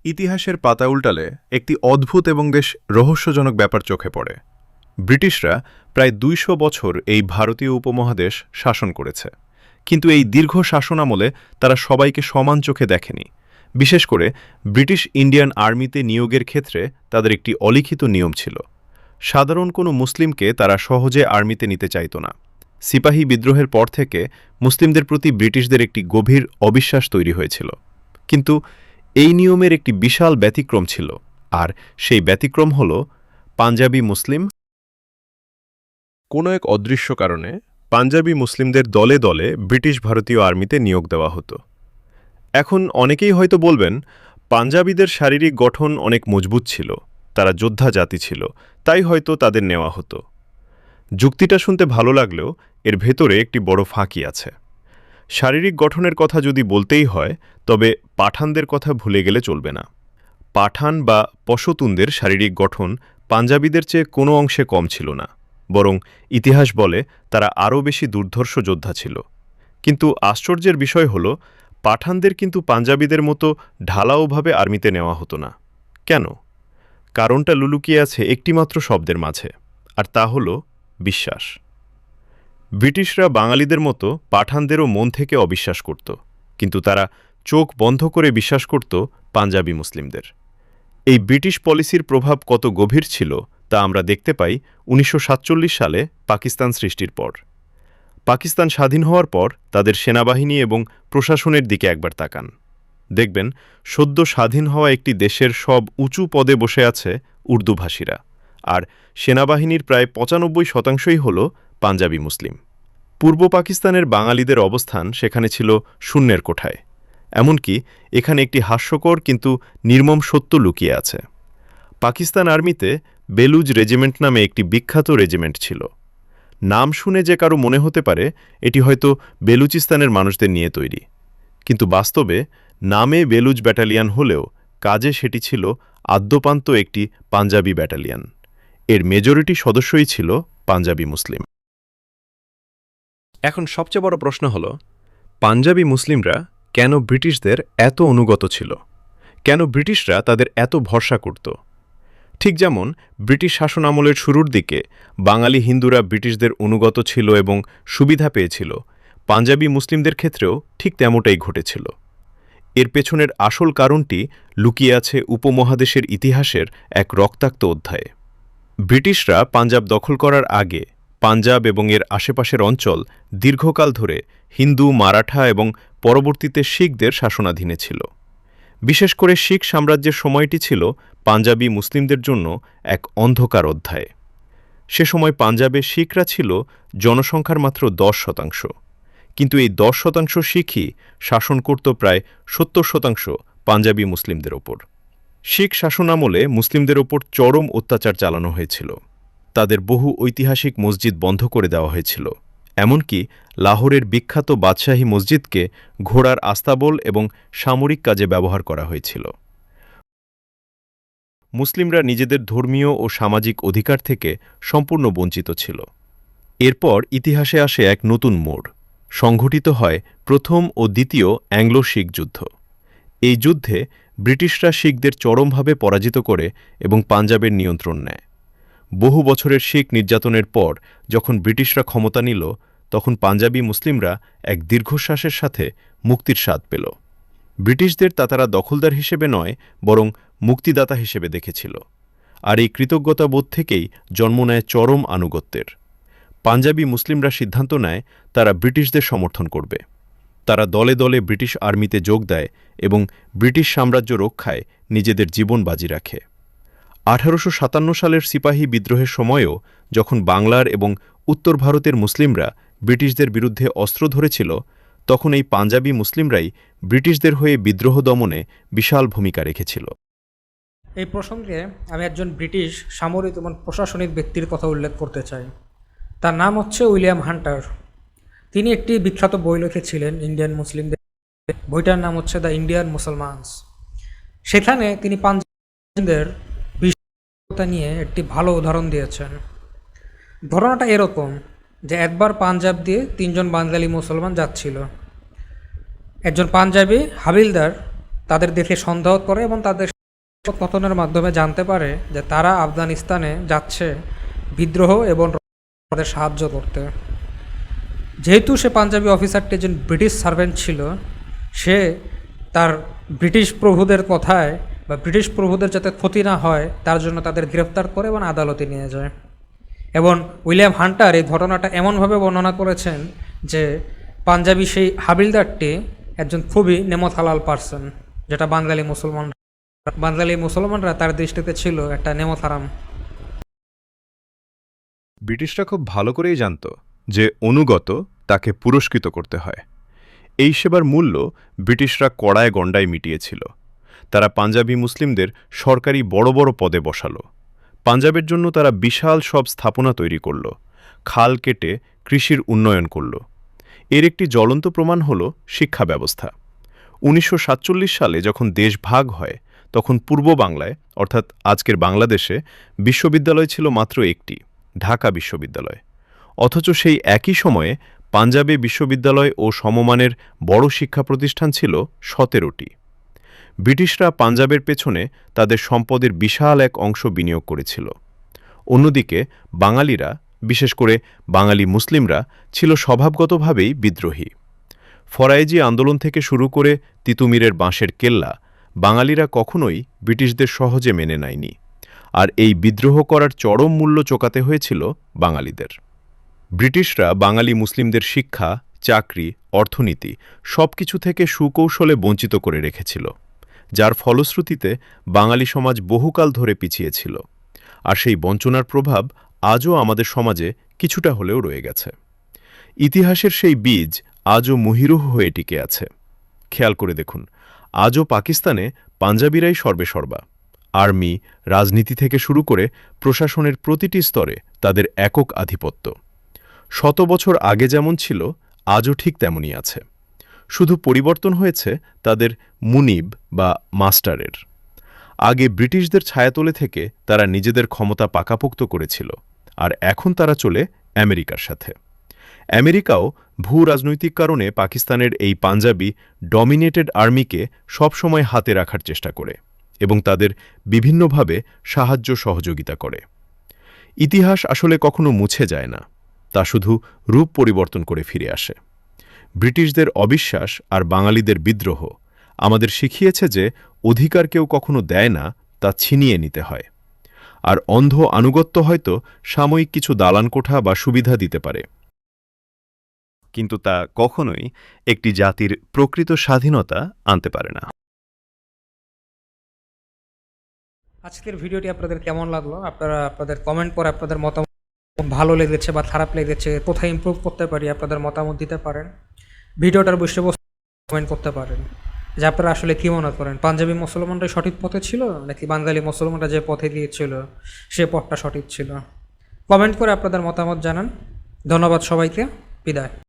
ইতিহাসের পাতা উল্টালে একটি অদ্ভুত এবং বেশ রহস্যজনক ব্যাপার চোখে পড়ে। ব্রিটিশরা প্রায় ২০০ বছর এই ভারতীয় উপমহাদেশ শাসন করেছে, কিন্তু এই দীর্ঘ শাসনামলে তারা সবাইকে সমান চোখে দেখেনি। বিশেষ করে ব্রিটিশ ইন্ডিয়ান আর্মিতে নিয়োগের ক্ষেত্রে তাদের একটি অলিখিত নিয়ম ছিল। সাধারণ কোনো মুসলিমকে তারা সহজে আর্মিতে নিতে চাইত না। সিপাহী বিদ্রোহের পর থেকে মুসলিমদের প্রতি ব্রিটিশদের একটি গভীর অবিশ্বাস তৈরি হয়েছিল। কিন্তু এই নিয়মের একটি বিশাল ব্যতিক্রম ছিল, আর সেই ব্যতিক্রম হল পাঞ্জাবি মুসলিম। কোনো এক অদৃশ্য কারণে পাঞ্জাবি মুসলিমদের দলে দলে ব্রিটিশ ভারতীয় আর্মিতে নিয়োগ দেওয়া হতো। এখন অনেকেই হয়তো বলবেন, পাঞ্জাবিদের শারীরিক গঠন অনেক মজবুত ছিল, তারা যোদ্ধা জাতি ছিল, তাই হয়তো তাদের নেওয়া হতো। যুক্তিটা শুনতে ভালো লাগলেও এর ভেতরে একটি বড় ফাঁকি আছে। শারীরিক গঠনের কথা যদি বলতেই হয়, তবে পাঠানদের কথা ভুলে গেলে চলবে না। পাঠান বা পশতুনদের শারীরিক গঠন পাঞ্জাবিদের চেয়ে কোনো অংশে কম ছিল না, বরং ইতিহাস বলে তারা আরও বেশি দুর্ধর্ষ যোদ্ধা ছিল। কিন্তু আশ্চর্যের বিষয় হল, পাঠানদের কিন্তু পাঞ্জাবিদের মতো ঢালাওভাবে আর্মিতে নেওয়া হতো না। কেন? কারণটা লুকিয়ে আছে একটিমাত্র শব্দের মাঝে, আর তা হল বিশ্বাস। ব্রিটিশরা বাঙালিদের মতো পাঠানদেরও মন থেকে অবিশ্বাস করত, কিন্তু তারা চোখ বন্ধ করে বিশ্বাস করত পাঞ্জাবি মুসলিমদের। এই ব্রিটিশ পলিসির প্রভাব কত গভীর ছিল তা আমরা দেখতে পাই ১৯৪৭ সালে পাকিস্তান সৃষ্টির পর। পাকিস্তান স্বাধীন হওয়ার পর তাদের সেনাবাহিনী এবং প্রশাসনের দিকে একবার তাকান। দেখবেন, সদ্য স্বাধীন হওয়া একটি দেশের সব উঁচু পদে বসে আছে উর্দুভাষীরা, আর সেনাবাহিনীর প্রায় ৯৫% হল পাঞ্জাবি মুসলিম। পূর্ব পাকিস্তানের বাঙালিদের অবস্থান সেখানে ছিল শূন্যের কোঠায়। এমনকি এখানে একটি হাস্যকর কিন্তু নির্মম সত্য লুকিয়ে আছে। পাকিস্তান আর্মিতে বেলুজ রেজিমেন্ট নামে একটি বিখ্যাত রেজিমেন্ট ছিল। নাম শুনে যে কারো মনে হতে পারে এটি হয়তো বেলুচিস্তানের মানুষদের নিয়ে তৈরি, কিন্তু বাস্তবে নামে বেলুজ ব্যাটালিয়ন হলেও কাজে সেটি ছিল আদ্যোপান্ত একটি পাঞ্জাবি ব্যাটালিয়ন। এর মেজরিটি সদস্যই ছিল পাঞ্জাবি মুসলিম। এখন সবচেয়ে বড় প্রশ্ন হল, পাঞ্জাবি মুসলিমরা কেন ব্রিটিশদের এত অনুগত ছিল? কেন ব্রিটিশরা তাদের এত ভরসা করত? ঠিক যেমন ব্রিটিশ শাসন আমলের শুরুর দিকে বাঙালি হিন্দুরা ব্রিটিশদের অনুগত ছিল এবং সুবিধা পেয়েছিল, পাঞ্জাবি মুসলিমদের ক্ষেত্রেও ঠিক তেমনটাই ঘটেছিল। এর পেছনের আসল কারণটি লুকিয়ে আছে উপমহাদেশের ইতিহাসের এক রক্তাক্ত অধ্যায়ে। ব্রিটিশরা পাঞ্জাব দখল করার আগে পাঞ্জাব এবং এর আশেপাশের অঞ্চল দীর্ঘকাল ধরে হিন্দু, মারাঠা এবং পরবর্তীতে শিখদের শাসনাধীনে ছিল। বিশেষ করে শিখ সাম্রাজ্যের সময়টি ছিল পাঞ্জাবি মুসলিমদের জন্য এক অন্ধকার অধ্যায়। সে সময় পাঞ্জাবে শিখরা ছিল জনসংখ্যার মাত্র 10%, কিন্তু এই 10% শিখই শাসন করত প্রায় 70% পাঞ্জাবি মুসলিমদের ওপর। শিখ শাসনামলে মুসলিমদের ওপর চরম অত্যাচার চালানো হয়েছিল। তাদের বহু ঐতিহাসিক মসজিদ বন্ধ করে দেওয়া হয়েছিল, এমনকি লাহোরের বিখ্যাত বাদশাহী মসজিদকে ঘোড়ার আস্তাবল এবং সামরিক কাজে ব্যবহার করা হয়েছিল। মুসলিমরা নিজেদের ধর্মীয় ও সামাজিক অধিকার থেকে সম্পূর্ণ বঞ্চিত ছিল। এরপর ইতিহাসে আসে এক নতুন মোড়। সংঘটিত হয় প্রথম ও দ্বিতীয় অ্যাংলো শিখ যুদ্ধ। এই যুদ্ধে ব্রিটিশরা শিখদের চরমভাবে পরাজিত করে এবং পাঞ্জাবের নিয়ন্ত্রণ নেয়। বহু বছরের শিখ নির্যাতনের পর যখন ব্রিটিশরা ক্ষমতা নিল, তখন পাঞ্জাবি মুসলিমরা এক দীর্ঘশ্বাসের সাথে মুক্তির স্বাদ পেল। ব্রিটিশদের তারা দখলদার হিসেবে নয়, বরং মুক্তিদাতা হিসেবে দেখেছিল, আর এই কৃতজ্ঞতাবোধ থেকেই জন্ম নেয় চরম আনুগত্যের। পাঞ্জাবি মুসলিমরা সিদ্ধান্ত নেয় তারা ব্রিটিশদের সমর্থন করবে। তারা দলে দলে ব্রিটিশ আর্মিতে যোগ দেয় এবং ব্রিটিশ সাম্রাজ্য রক্ষায় নিজেদের জীবন বাজি রাখে। 1857 সালের সিপাহী বিদ্রোহের সময়ও যখন বাংলার এবং উত্তর ভারতের মুসলিমরা ব্রিটিশদের বিরুদ্ধে অস্ত্র ধরেছিল, তখন এই পাঞ্জাবি মুসলিমরাই ব্রিটিশদের হয়ে বিদ্রোহ দমনে বিশাল ভূমিকা রেখেছিল। এই প্রসঙ্গে আমি একজন ব্রিটিশ সামরিক এবং প্রশাসনিক ব্যক্তির কথা উল্লেখ করতে চাই। তার নাম হচ্ছে উইলিয়াম হান্টার। তিনি একটি বিখ্যাত বই লিখেছিলেন ইন্ডিয়ান মুসলিমদের। বইটার নাম হচ্ছে দ্য ইন্ডিয়ান মুসলমানস। সেখানে তিনি পাঞ্জাবিদের বিশ্বতা নিয়ে একটি ভালো উদাহরণ দিয়েছেন। ঘটনাটা এরকম যে একবার পাঞ্জাব দিয়ে 3 জন বাঙালি মুসলমান যাচ্ছিল। একজন পাঞ্জাবি হাবিলদার তাদের দেখে সন্দেহ করে এবং তাদের কথনের মাধ্যমে জানতে পারে যে তারা আফগানিস্তানে যাচ্ছে বিদ্রোহ এবং তাদের সাহায্য করতে। যেহেতু সে পাঞ্জাবি অফিসারটি একজন ব্রিটিশ সার্ভেন্ট ছিল, সে তার ব্রিটিশ প্রভুদের কথায় বা ব্রিটিশ প্রভুদের যাতে ক্ষতি না হয় তার জন্য তাদের গ্রেফতার করে এবং আদালতে নিয়ে যায়। এবং উইলিয়াম হান্টার এই ঘটনাটা এমনভাবে বর্ণনা করেছেন যে পাঞ্জাবি সেই হাবিলদারটি একজন খুবই নেমত হালাল পার্সন, যেটা বাঙালি মুসলমানরা তার দৃষ্টিতে ছিল একটা নেমত হারাম। ব্রিটিশরা খুব ভালো করেই জানত যে অনুগত তাকে পুরস্কৃত করতে হয়। এই সেবার মূল্য ব্রিটিশরা কড়ায় গণ্ডায় মিটিয়েছিল। তারা পাঞ্জাবি মুসলিমদের সরকারি বড় বড় পদে বসালো। পাঞ্জাবের জন্য তারা বিশাল সব স্থাপনা তৈরি করল, খাল কেটে কৃষির উন্নয়ন করল। এর একটি জ্বলন্ত প্রমাণ হল শিক্ষা ব্যবস্থা। 1947 সালে যখন দেশ ভাগ হয়, তখন পূর্ব বাংলায় অর্থাৎ আজকের বাংলাদেশে বিশ্ববিদ্যালয় ছিল মাত্র একটি, ঢাকা বিশ্ববিদ্যালয়। অথচ সেই একই সময়ে পাঞ্জাবে বিশ্ববিদ্যালয় ও সমমানের বড় শিক্ষা প্রতিষ্ঠান ছিল 17টি। ব্রিটিশরা পাঞ্জাবের পেছনে তাদের সম্পদের বিশাল এক অংশ বিনিয়োগ করেছিল। অন্যদিকে বাঙালিরা, বিশেষ করে বাঙালি মুসলিমরা, ছিল স্বভাবগতভাবেই বিদ্রোহী। ফরায়েজি আন্দোলন থেকে শুরু করে তিতুমিরের বাঁশের কেল্লা বাঙালিরা কখনোই ব্রিটিশদের সহজে মেনে নেয়নি। আর এই বিদ্রোহ করার চরম মূল্য চোকাতে হয়েছিল বাঙালিদের। ব্রিটিশরা বাঙালি মুসলিমদের শিক্ষা, চাকরি, অর্থনীতি সবকিছু থেকে সুকৌশলে বঞ্চিত করে রেখেছিল, যার ফলশ্রুতিতে বাঙালি সমাজ বহুকাল ধরে পিছিয়ে ছিল। আর সেই বঞ্চনার প্রভাব আজও আমাদের সমাজে কিছুটা হলেও রয়ে গেছে। ইতিহাসের সেই বীজ আজও মুহিরুহ হয়ে টিকে আছে। খেয়াল করে দেখুন, আজও পাকিস্তানে পাঞ্জাবিরাই সর্বেসর্বা। আর্মি, রাজনীতি থেকে শুরু করে প্রশাসনের প্রতিটি স্তরে তাদের একক আধিপত্য। 100 বছর আগে যেমন ছিল, আজও ঠিক তেমনই আছে। শুধু পরিবর্তন হয়েছে তাদের মুনিব বা মাস্টারের। আগে ব্রিটিশদের ছায়াতলে থেকে তারা নিজেদের ক্ষমতা পাকাপোক্ত করেছিল, আর এখন তারা চলে আমেরিকার সাথে। আমেরিকাও ভূ রাজনৈতিক কারণে পাকিস্তানের এই পাঞ্জাবি ডমিনেটেড আর্মিকে সবসময় হাতে রাখার চেষ্টা করে এবং তাদের বিভিন্নভাবে সাহায্য সহযোগিতা করে। ইতিহাস আসলে কখনো মুছে যায় না, তা শুধু রূপ পরিবর্তন করে ফিরে আসে। ব্রিটিশদের অবিশ্বাস আর বাঙালিদের বিদ্রোহ আমাদের শিখিয়েছে যে অধিকার কেউ কখনো দেয় না, তা ছিনিয়ে নিতে হয়। আর অন্ধ আনুগত্য হয়তো সাময়িক কিছু দালানকোঠা বা সুবিধা দিতে পারে, কিন্তু তা কখনোই একটি জাতির প্রকৃত স্বাধীনতা আনতে পারে না। আজকের ভিডিওটি আপনাদের কেমন লাগলো? আপনারা আপনাদের কমেন্ট করে আপনাদের মতামত, ভালো লেগেছে বা খারাপ লেগেছে, কোথায় ইমপ্রুভ করতে পারি, আপনাদের মতামত দিতে পারেন। ভিডিওটার বিষয়বস্তু কমেন্ট করতে পারেন যে আপনারা আসলে কী মনে করেন, পাঞ্জাবি মুসলমানরা সঠিক পথে ছিল নাকি বাঙালি মুসলমানরা যে পথে গিয়েছিল সে পথটা সঠিক ছিল? কমেন্ট করে আপনাদের মতামত জানান। ধন্যবাদ সবাইকে, বিদায়।